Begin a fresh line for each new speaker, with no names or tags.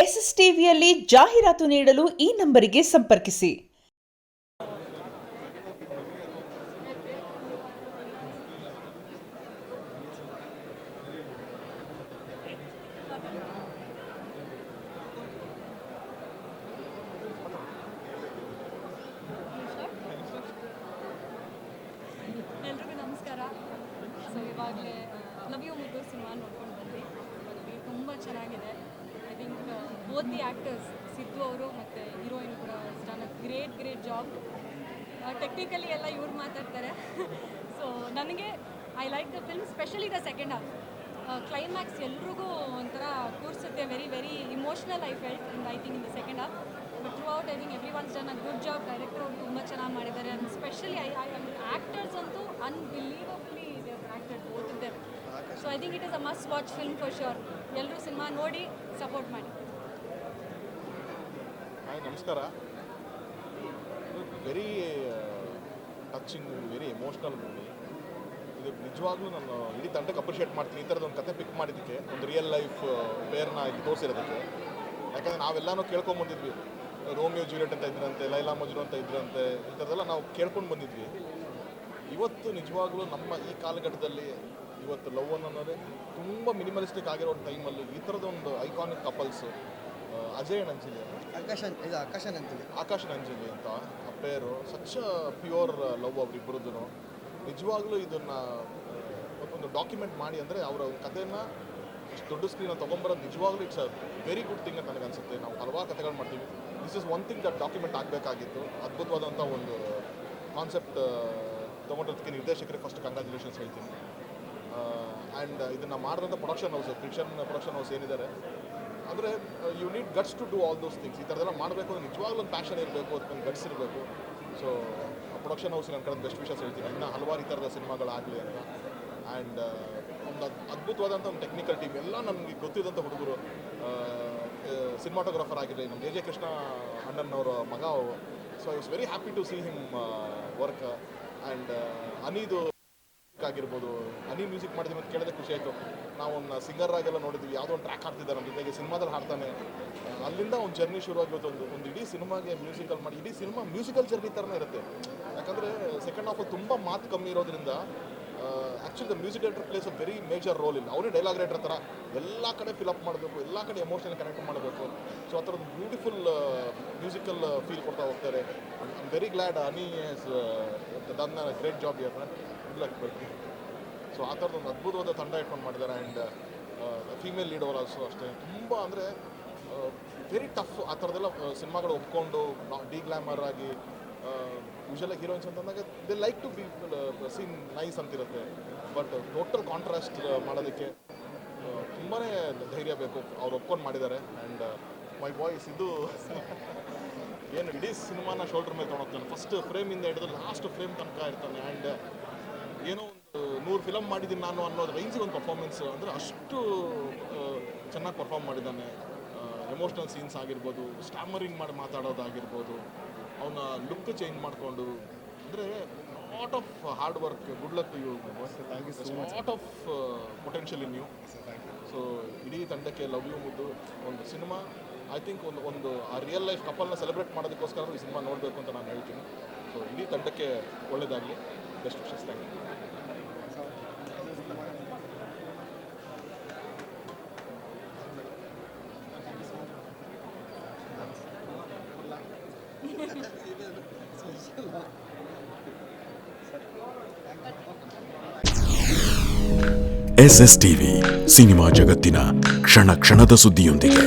S S ಟಿವಿಯಲ್ಲಿ ಜಾಹೀರಾತು ನೀಡಲು ಈ ನಂಬರಿಗೆ ಸಂಪರ್ಕಿಸಿ.
ಎಲ್ರಿಗೂ ನಮಸ್ಕಾರ. ಸೊ ಇವಾಗಲೇ ಲವ್ ಯು ಮುದ್ದು ಸಿನಿಮಾ ನೋಡ್ಕೊಂಡು ಬಂದ್ವಿ. ತುಂಬ ಚೆನ್ನಾಗಿದೆ. I think both the actors Siddu ಅವರು ಮತ್ತು ಹೀರೋಯಿನ್ ಕೂಡ done a great job. Technically ಎಲ್ಲ ಇವ್ರು ಮಾತಾಡ್ತಾರೆ. ಸೊ ನನಗೆ I like the film, specially the second half. Climax ಎಲ್ರಿಗೂ ಒಂಥರ ಕೂರಿಸುತ್ತೆ. Very emotional I felt in I think in the second half. But throughout I think everyone's done a good job. Director ಅವರು ತುಂಬ ಚೆನ್ನಾಗಿ ಮಾಡಿದ್ದಾರೆ. And specially actors ಅಂತೂ unbelievably they have acted both of them. So I think it is a must watch film for sure. ಎಲ್ಲರೂ cinema ನೋಡಿ support ಮಾಡಿ.
Hi, ನಮಸ್ಕಾರ. Very touching movie, very emotional movie. ಇದು ನಿಜವಾಗ್ಲೂ ನಾನು ಇಡೀ ತಂಡಕ್ಕೆ ಅಪ್ರಿಷಿಯೇಟ್ ಮಾಡ್ತೀನಿ. ಈ ಥರದೊಂದು ಕತೆ ಪಿಕ್ ಮಾಡಿದ್ದಕ್ಕೆ, ಒಂದು ರಿಯಲ್ ಲೈಫ್ ಪೇರ್ನ ಇಲ್ಲಿ ತೋರಿಸಿರೋದಕ್ಕೆ. ಯಾಕಂದರೆ ನಾವೆಲ್ಲನೂ ಕೇಳ್ಕೊಂಬಂದಿದ್ವಿ, ರೋಮಿಯೋ ಜೂಲಿಯಟ್ ಅಂತ ಇದ್ರಂತೆ, ಲೈಲಾ ಮಜ್ನು ಅಂತ ಇದ್ರಂತೆ, ಈ ಥರದ್ದೆಲ್ಲ ನಾವು ಕೇಳ್ಕೊಂಡು ಬಂದಿದ್ವಿ. ಇವತ್ತು ನಿಜವಾಗ್ಲೂ ನಮ್ಮ ಈ ಕಾಲಘಟ್ಟದಲ್ಲಿ ಇವತ್ತು ಲವ್ ಅನ್ನೋದೇ ತುಂಬ ಮಿನಿಮಲಿಸ್ಟಿಕ್ ಆಗಿರೋ ಒಂದು ಟೈಮಲ್ಲಿ ಈ ಥರದೊಂದು iconic couples, Ajay and Anjali, Akash and Anjali ಅಂತ ಆ ಪೇರು, ಸಚ್ ಪ್ಯೂರ್ ಲವ್ ಅವರಿಬ್ಬರದ್ದು. ನಿಜವಾಗ್ಲೂ ಇದನ್ನು ಒಂದು ಡಾಕ್ಯುಮೆಂಟ್ ಮಾಡಿ ಅಂದರೆ ಅವರ ಕಥೆಯನ್ನು ಇಷ್ಟು ದೊಡ್ಡ ಸ್ಕ್ರೀನಲ್ಲಿ ತೊಗೊಂಬರೋದು ನಿಜವಾಗ್ಲೂ it's a very good thing ಅಂತ ನನಗನ್ಸುತ್ತೆ. ನಾವು ಹಲವಾರು ಕಥೆಗಳು ಮಾಡ್ತೀವಿ. This is one thing that document ಆಗಬೇಕಾಗಿತ್ತು. ಅದ್ಭುತವಾದಂಥ ಒಂದು ಕಾನ್ಸೆಪ್ಟ್ ತೊಗೊಂಡಿರೋದಕ್ಕೆ ನಿರ್ದೇಶಕರಿಗೆ ಫಸ್ಟ್ ಕಂಗ್ರ್ಯಾಚುಲೇಷನ್ಸ್ ಹೇಳ್ತೀನಿ. ಆ್ಯಂಡ್ ಇದನ್ನು ಮಾಡಿದಂಥ ಪ್ರೊಡಕ್ಷನ್ ಹೌಸ್ ಏನಿದ್ದಾರೆ, ಅಂದರೆ you need guts to do all those things. ಈ ಥರದೆಲ್ಲ ಮಾಡಬೇಕು ಅಂದರೆ ನಿಜವಾಗ್ಲೂ ಒಂದು ಪ್ಯಾಷನ್ ಇರಬೇಕು, ಅದಕ್ಕೆ ಗಟ್ಸ್ ಇರಬೇಕು. ಸೊ ಪ್ರೊಡಕ್ಷನ್ ಹೌಸ್ ನನ್ನ ಕಡೆ ಬೆಸ್ಟ್ ವಿಷಸ್ ಹೇಳ್ತೀನಿ. ಇನ್ನೂ ಹಲವಾರು ಈ ಥರದ ಸಿನಿಮಾಗಳಾಗಲಿ ಅಂತ. ಆ್ಯಂಡ್ ಒಂದು ಅದ್ಭುತವಾದಂಥ ಒಂದು ಟೆಕ್ನಿಕಲ್ ಟೀಮ್, ಎಲ್ಲ ನನಗೆ ಗೊತ್ತಿದ್ದಂಥ ಹುಡುಗರು. ಸಿನಿಮಾಟೋಗ್ರಾಫರ್ ಆಗಿರಲಿ ನಮ್ಮ ಜೆ ಕೃಷ್ಣ ಅಣ್ಣನವರ ಮಗ. So I was very happy to see him work. And ಅನಿದು ಆಗಿರ್ಬೋದು, ಅನಿ ಮ್ಯೂಸಿಕ್ ಮಾಡಿದ್ವಿ ಅಂತ ಕೇಳಿದ್ರೆ ಖುಷಿ ಆಯಿತು. ನಾವು ಒಂದು ಸಿಂಗರ್ ಆಗಿಲ್ಲ ನೋಡಿದ್ವಿ, ಯಾವುದೋ ಒಂದು ಟ್ರ್ಯಾಕ್ ಹಾಡ್ತಿದ್ದಾರೆ ನಮ್ಮ ಜೊತೆಗೆ, ಸಿನಿಮಾದಲ್ಲಿ ಹಾಡ್ತಾನೆ. ಅಲ್ಲಿಂದ ಒಂದು ಜರ್ನಿ ಶುರುವಾಗಿತ್ತು. ಒಂದು ಇಡೀ ಸಿನಿಮಾಗೆ ಮ್ಯೂಸಿಕಲ್ ಮಾಡಿ, ಇಡೀ ಸಿನಿಮಾ ಮ್ಯೂಸಿಕಲ್ ಜರ್ನಿ ಥರನೇ ಇರುತ್ತೆ. ಯಾಕಂದರೆ ಸೆಕೆಂಡ್ ಹಾಫಲ್ಲಿ ತುಂಬ ಮಾತು ಕಮ್ಮಿ ಇರೋದ್ರಿಂದ actually the music director place a very major role ಇಲ್ಲ. ಅವರೇ ಡೈಲಾಗ್ ರೈಟರ್ ಥರ ಎಲ್ಲ ಕಡೆ ಫಿಲಪ್ ಮಾಡಬೇಕು, ಎಲ್ಲ ಕಡೆ ಎಮೋಷನ್ ಕನೆಕ್ಟ್ ಮಾಡಬೇಕು. ಸೊ ಆ ಥರದ್ದು ಬ್ಯೂಟಿಫುಲ್ ಮ್ಯೂಸಿಕಲ್ ಫೀಲ್ ಕೊಡ್ತಾ ಹೋಗ್ತಾರೆ. I am very glad Ani has done a great job here. So ಆ ಥರದೊಂದು ಅದ್ಭುತವಾದ ತಂಡ ಇಟ್ಕೊಂಡು ಮಾಡಿದ್ದಾರೆ. ಆ್ಯಂಡ್ ಫೀಮೇಲ್ ಲೀಡ್ ಅವರು ಅಷ್ಟೇ ತುಂಬ ಅಂದರೆ ವೆರಿ ಟಫ್. ಆ ಥರದ್ದೆಲ್ಲ ಸಿನಿಮಾಗಳು ಒಪ್ಕೊಂಡು ಡಿ ಗ್ಲಾಮರ್ ಆಗಿ ಯೂಶಲಾಗಿ ಹೀರೋಯಿನ್ಸ್ ಅಂತಂದಾಗ they like to be seen nice ಅಂತಿರುತ್ತೆ. ಬಟ್ ಟೋಟಲ್ ಕಾಂಟ್ರಾಸ್ಟ್ ಮಾಡೋದಕ್ಕೆ ತುಂಬಾ ಧೈರ್ಯ ಬೇಕು. ಅವ್ರು ಒಪ್ಕೊಂಡು ಮಾಡಿದ್ದಾರೆ. ಆ್ಯಂಡ್ ಮೈ ವಾಯ್ಸ್ ಇದು ಏನು ಇಡೀ ಸಿನಿಮಾನ ಶೋಲ್ಡರ್ ಮೇಲೆ ತೊಗೊಂಡೋಗ್ತಾನೆ. ಫಸ್ಟ್ ಫ್ರೇಮಿಂದ ಹಿಡಿದು ಲಾಸ್ಟ್ ಫ್ರೇಮ್ ತನಕ ಇರ್ತಾನೆ. ಆ್ಯಂಡ್ ಏನೋ ಒಂದು 100 ಫಿಲಮ್ ಮಾಡಿದ್ದೀನಿ ನಾನು ಅನ್ನೋದು ರೇಂಜಿಗೆ ಒಂದು ಪರ್ಫಾರ್ಮೆನ್ಸ್, ಅಂದರೆ ಅಷ್ಟು ಚೆನ್ನಾಗಿ ಪರ್ಫಾರ್ಮ್ ಮಾಡಿದ್ದಾನೆ. ಎಮೋಷ್ನಲ್ ಸೀನ್ಸ್ ಆಗಿರ್ಬೋದು, ಸ್ಟ್ಯಾಮರಿಂಗ್ ಮಾಡಿ ಮಾತಾಡೋದಾಗಿರ್ಬೋದು, ಅವನ ಲುಕ್ ಚೇಂಜ್ ಮಾಡಿಕೊಂಡು, ಅಂದರೆ lot of hard work. Good luck you. Thank you so much. Lot of potential in you. So ಇಡೀ ತಂಡಕ್ಕೆ ಲವ್ ಯು ಮುದ್ದು ಒಂದು ಸಿನಿಮಾ. ಐ ಥಿಂಕ್ ಒಂದು ಆ ರಿಯಲ್ ಲೈಫ್ ಕಪಲ್ನ ಸೆಲೆಬ್ರೇಟ್ ಮಾಡೋದಕ್ಕೋಸ್ಕರ ಈ ಸಿನಿಮಾ ನೋಡಬೇಕು ಅಂತ ನಾನು ಹೇಳ್ತೀನಿ. ಸೊ ಇಡೀ ತಂಡಕ್ಕೆ ಒಳ್ಳೆಯದಾಗಲಿ. Best wishes. Thank you.
SS TV cinema ಜಗತ್ತಿನ ಕ್ಷಣ ಕ್ಷಣದ ಸುದ್ದಿಯೊಂದಿಗೆ.